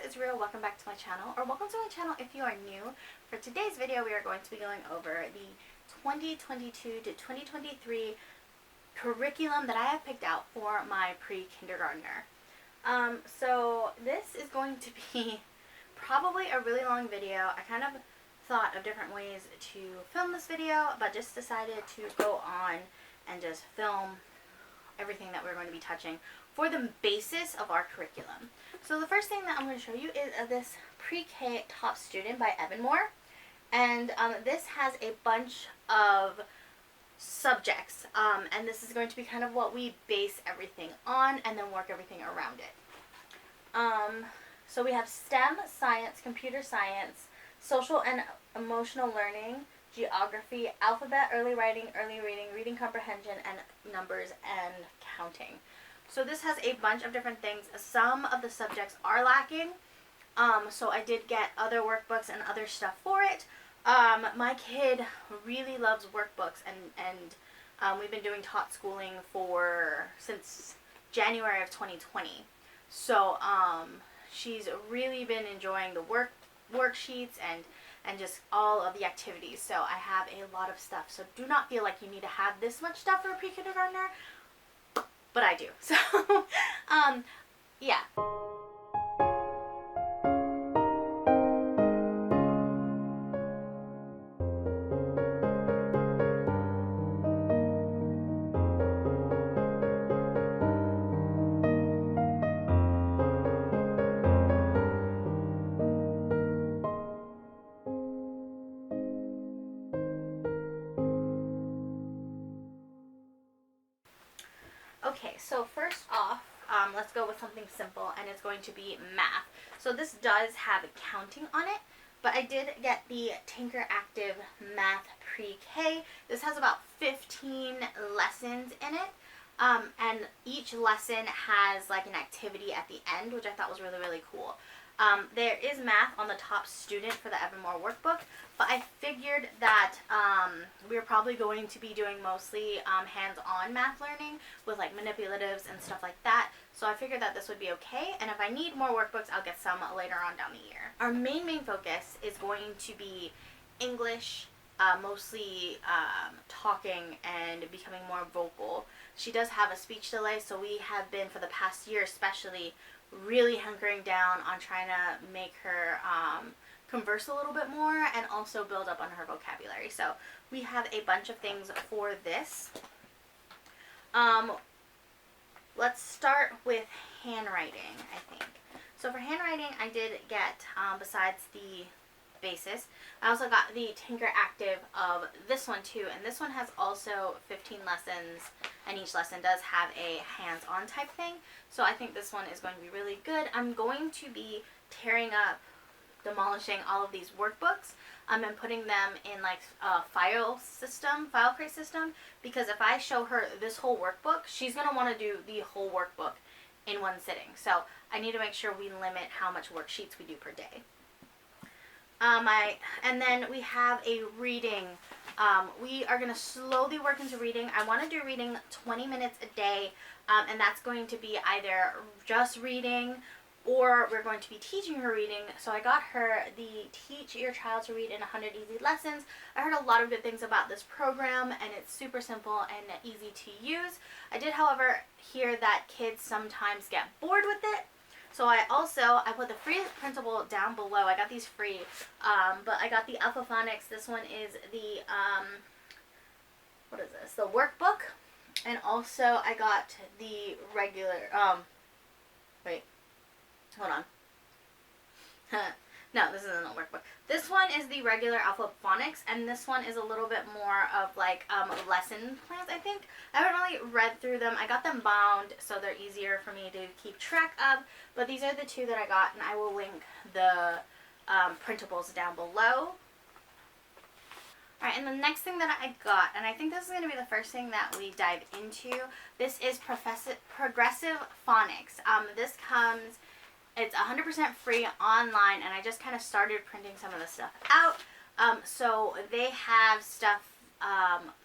Israel, welcome back to my channel, or welcome to my channel if you are new. For today's video, we are going to be going over the 2022 to 2023 curriculum that I have picked out for my pre-kindergartner. So this is going to be probably a really long video. I kind of thought of different ways to film this video, but just decided to go on and just film everything that we're going to be touching for the basis of our curriculum. So the first thing that I'm going to show you is this pre-K top student by Evan-Moor, and this has a bunch of subjects, and this is going to be kind of what we base everything on and then work everything around it. So we have STEM, science, computer science, social and emotional learning, geography, alphabet, early writing, early reading, reading comprehension, and numbers and counting. So this has a bunch of different things. Some of the subjects are lacking, so I did get other workbooks and other stuff for it. My kid really loves workbooks, and we've been doing tot schooling since January of 2020. So she's really been enjoying the worksheets and just all of the activities. So I have a lot of stuff. So do not feel like you need to have this much stuff for a pre-kindergartner, but I do. So, yeah. Okay, so first off, let's go with something simple, and it's going to be math. So this does have counting on it, but I did get the Tinker Active Math Pre-K. This has about 15 lessons in it, and each lesson has like an activity at the end, which I thought was really, really cool. There is math on the top student for the Evan-Moor workbook, but I figured that we're probably going to be doing mostly hands-on math learning with like manipulatives and stuff like that. So I figured that this would be okay, and if I need more workbooks, I'll get some later on down the year. Our main focus is going to be English, mostly talking and becoming more vocal. She does have a speech delay, so we have been, for the past year especially, really hunkering down on trying to make her converse a little bit more and also build up on her vocabulary. So we have a bunch of things for this. Let's start with handwriting, I think. So for handwriting, I did get, besides the basis, I also got the Tinker Active of this one too, and this one has also 15 lessons, and each lesson does have a hands-on type thing, so I think this one is going to be really good. I'm going to be tearing up, demolishing all of these workbooks, and putting them in like a file crate system, because if I show her this whole workbook, she's going to want to do the whole workbook in one sitting, so I need to make sure we limit how much worksheets we do per day. And then we have a reading. We are going to slowly work into reading. I want to do reading 20 minutes a day, and that's going to be either just reading or we're going to be teaching her reading. So I got her the Teach Your Child to Read in 100 Easy Lessons. I heard a lot of good things about this program, and it's super simple and easy to use. I did, however, hear that kids sometimes get bored with it. So I put the free printable down below. I got these free, but I got the Alpha-Phonics. This one is the, what is this? The workbook. And also I got the regular, wait, hold on. No, this isn't a workbook. This one is the regular Alpha-Phonics, and this one is a little bit more of like lesson plans, I think. I haven't really read through them. I got them bound, so they're easier for me to keep track of. But these are the two that I got, and I will link the printables down below. Alright, and the next thing that I got, and I think this is going to be the first thing that we dive into, this is Progressive Phonics. This comes... It's 100% free online, and I just kind of started printing some of the stuff out. So they have stuff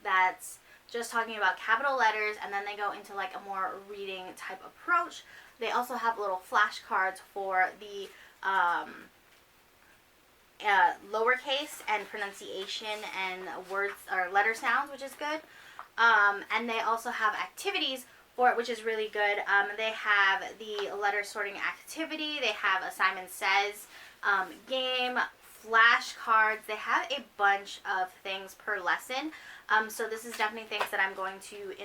that's just talking about capital letters, and then they go into like a more reading type approach. They also have little flashcards for the lowercase and pronunciation and words or letter sounds, which is good. And they also have activities for it, which is really good. They have the letter sorting activity. They have a Simon Says game, flashcards. They have a bunch of things per lesson. So this is definitely things that I'm going to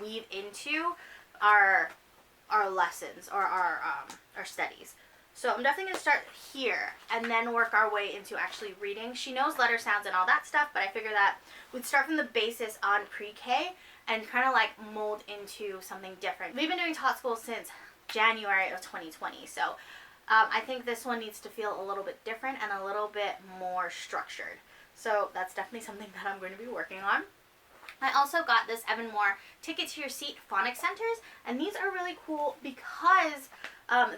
weave into our lessons or our studies. So I'm definitely going to start here and then work our way into actually reading. She knows letter sounds and all that stuff, but I figure that we'd start from the basis on pre-K and kind of like mold into something different. We've been doing Tot School since January of 2020, so I think this one needs to feel a little bit different and a little bit more structured. So that's definitely something that I'm going to be working on. I also got this Evan-Moor Ticket to Your Seat phonics centers, and these are really cool because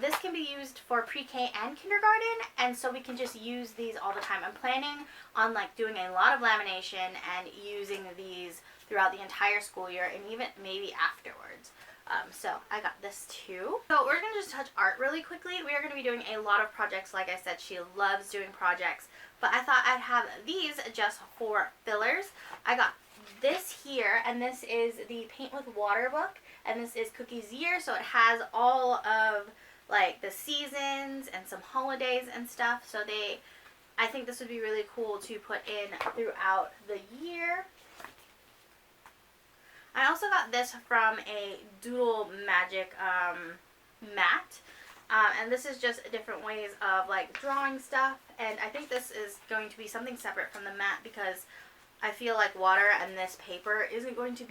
this can be used for pre-K and kindergarten, and so we can just use these all the time. I'm planning on like doing a lot of lamination and using these throughout the entire school year and even maybe afterwards. So I got this too. So we're going to just touch art really quickly. We are going to be doing a lot of projects. Like I said, she loves doing projects, but I thought I'd have these just for fillers. I got this here, and this is the Paint with Water book, and this is Cookie's Year, so it has all of like the seasons and some holidays and stuff. So I think this would be really cool to put in throughout the year. I also got this from a Doodle Magic mat, and this is just different ways of like drawing stuff, and I think this is going to be something separate from the mat because I feel like water and this paper isn't going to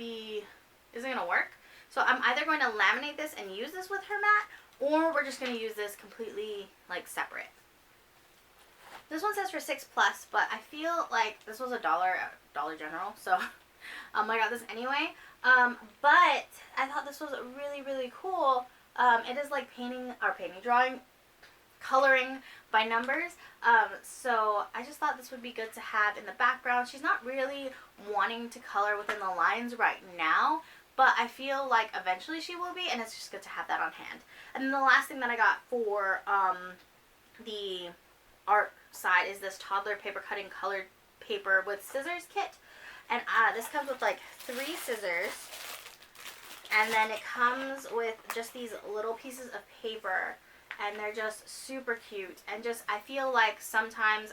work. So I'm either going to laminate this and use this with her mat, or we're just going to use this completely like separate. This one says for $6+, but I feel like this was $1 at Dollar General, so I got this anyway. But I thought this was really, really cool. It is like drawing, coloring by numbers. So I just thought this would be good to have in the background. She's not really wanting to color within the lines right now, but I feel like eventually she will be, and it's just good to have that on hand. And then the last thing that I got for the art side is this toddler paper cutting colored paper with scissors kit. And this comes with like 3 scissors, and then it comes with just these little pieces of paper, and they're just super cute. And just, I feel like sometimes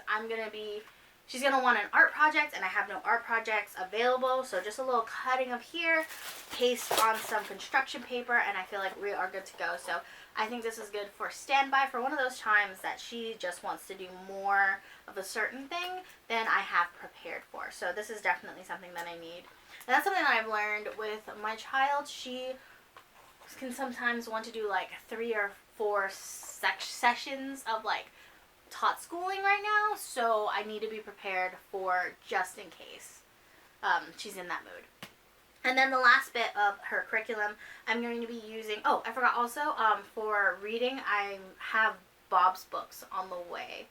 she's going to want an art project, and I have no art projects available, so just a little cutting of here, paste on some construction paper, and I feel like we are good to go. So I think this is good for standby for one of those times that she just wants to do more of a certain thing than I have prepared for. So this is definitely something that I need. And that's something that I've learned with my child. She can sometimes want to do like 3 or 4 sessions of like Tot schooling right now, so I need to be prepared for just in case she's in that mood. And then the last bit of her curriculum, I'm going to be using, I forgot also, for reading, I have Bob's books on the way,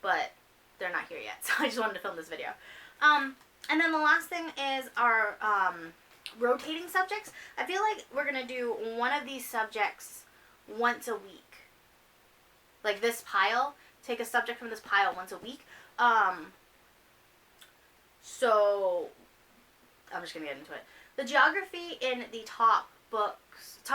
but they're not here yet, so I just wanted to film this video. And then the last thing is our rotating subjects. I feel like we're going to do one of these subjects once a week. Like this pile, take a subject from this pile once a week. So I'm just going to get into it. The geography in the top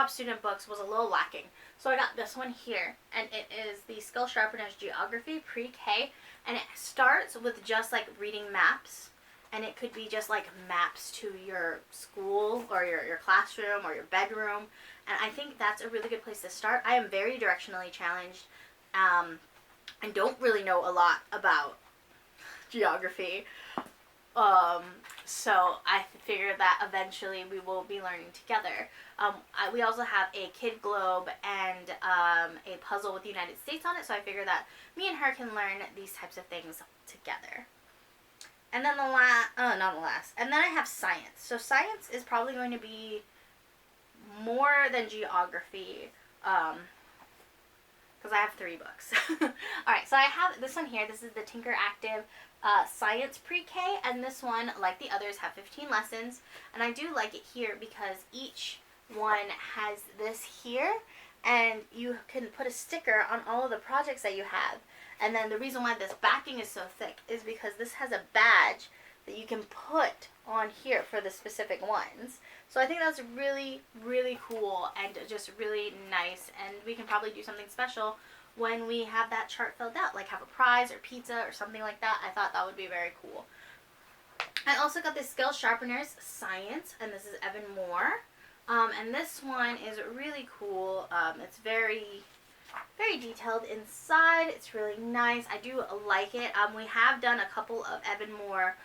student books was a little lacking. So I got this one here, and it is the Skill Sharpeners Geography Pre-K, and it starts with just like reading maps, and it could be just like maps to your school or your classroom or your bedroom, and I think that's a really good place to start. I am very directionally challenged, and don't really know a lot about geography. So I figured that eventually we will be learning together. We also have a kid globe and a puzzle with the United States on it, so I figured that me and her can learn these types of things together. And then and then I have science. So science is probably going to be more than geography, because I have 3 books. Alright, so I have this one here. This is the Tinker Active Science Pre-K, and this one, like the others, have 15 lessons. And I do like it here because each one has this here, and you can put a sticker on all of the projects that you have. And then the reason why this backing is so thick is because this has a badge that you can put on here for the specific ones. So I think that's really, really cool and just really nice, and we can probably do something special when we have that chart filled out, like have a prize or pizza or something like that. I thought that would be very cool. I also got this Skill Sharpeners Science, and this is Evan-Moor. And this one is really cool. It's very, very detailed inside. It's really nice. I do like it. We have done a couple of Evan-Moor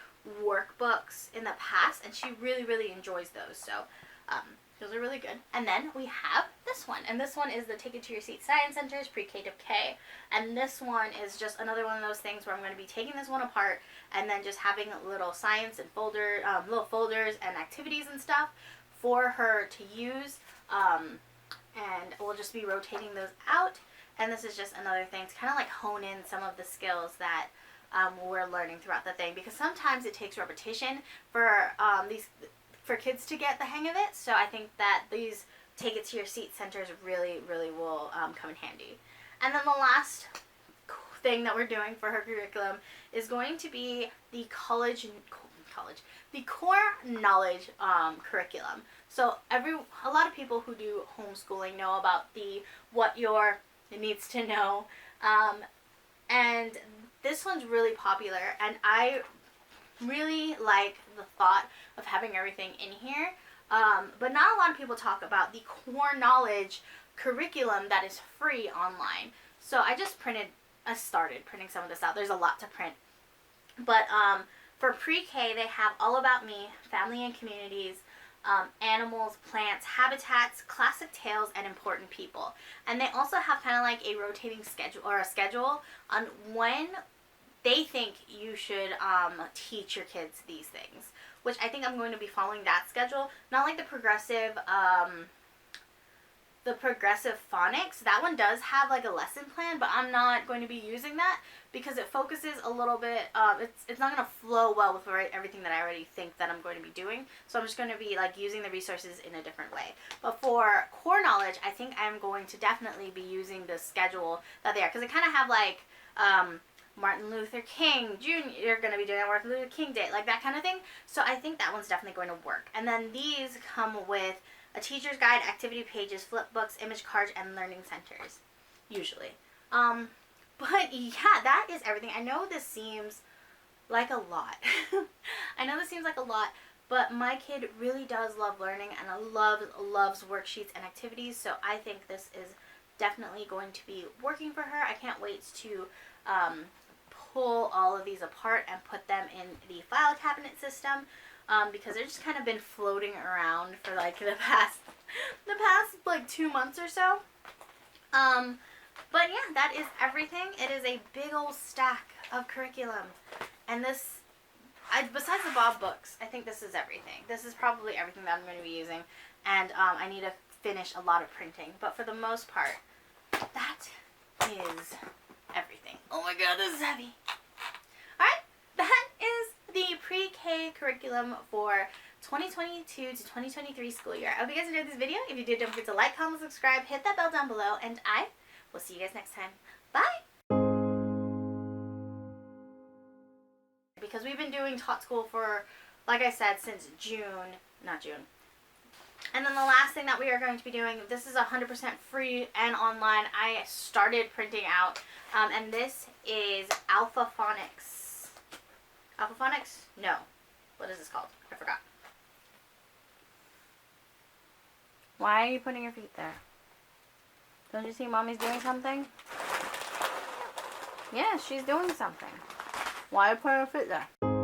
workbooks in the past, and she really, really enjoys those. So those are really good. And then we have this one, and this one is the Take It to Your Seat Science Centers PreK to K. And this one is just another one of those things where I'm going to be taking this one apart and then just having little science and little folders and activities and stuff for her to use. And we'll just be rotating those out. And this is just another thing to kind of like hone in some of the skills that we're learning throughout the thing, because sometimes it takes repetition for for kids to get the hang of it. So I think that these Take It to Your Seat centers really, really will come in handy. And then the last thing that we're doing for her curriculum is going to be the the core knowledge curriculum. So a lot of people who do homeschooling know about the what your needs to know, and this one's really popular, and I really like the thought of having everything in here, but not a lot of people talk about the core knowledge curriculum that is free online. So I started printing some of this out. There's a lot to print, but for pre-K they have All About Me, Family and Communities, Animals, Plants, Habitats, Classic Tales, and Important People. And they also have kind of like a rotating schedule, or a schedule on when they think you should teach your kids these things, which I think I'm going to be following that schedule. Not like the progressive phonics. That one does have like a lesson plan, but I'm not going to be using that because it focuses a little bit, it's not going to flow well with everything that I already think that I'm going to be doing. So I'm just going to be like using the resources in a different way. But for core knowledge, I think I'm going to definitely be using the schedule that they are, because they kind of have like Martin Luther King Jr., you're going to be doing a Martin Luther King Day, like that kind of thing. So I think that one's definitely going to work. And then these come with a teacher's guide, activity pages, flip books, image cards, and learning centers, usually. But yeah, that is everything. I know this seems like a lot. I know this seems like a lot, but my kid really does love learning and loves worksheets and activities. So I think this is definitely going to be working for her. I can't wait to pull all of these apart and put them in the file cabinet system, because they've just kind of been floating around for like the past like 2 months or so. But yeah, that is everything. It is a big old stack of curriculum, and this, besides the Bob books, I think this is everything. This is probably everything that I'm going to be using, and I need to finish a lot of printing, but for the most part, that is everything. Oh my god, this is heavy. Alright, that is the pre-K curriculum for 2022 to 2023 school year. I hope you guys enjoyed this video. If you did, don't forget to like, comment, subscribe, hit that bell down below, and I will see you guys next time. Bye! Because we've been doing Tot School for, like I said, since not June. And then the last thing that we are going to be doing, this is 100% free and online. I started printing out, and this is Alpha-Phonics. Alpha-Phonics? No. What is this called? I forgot. Why are you putting your feet there? Don't you see Mommy's doing something? Yeah, she's doing something. Why are you putting her feet there?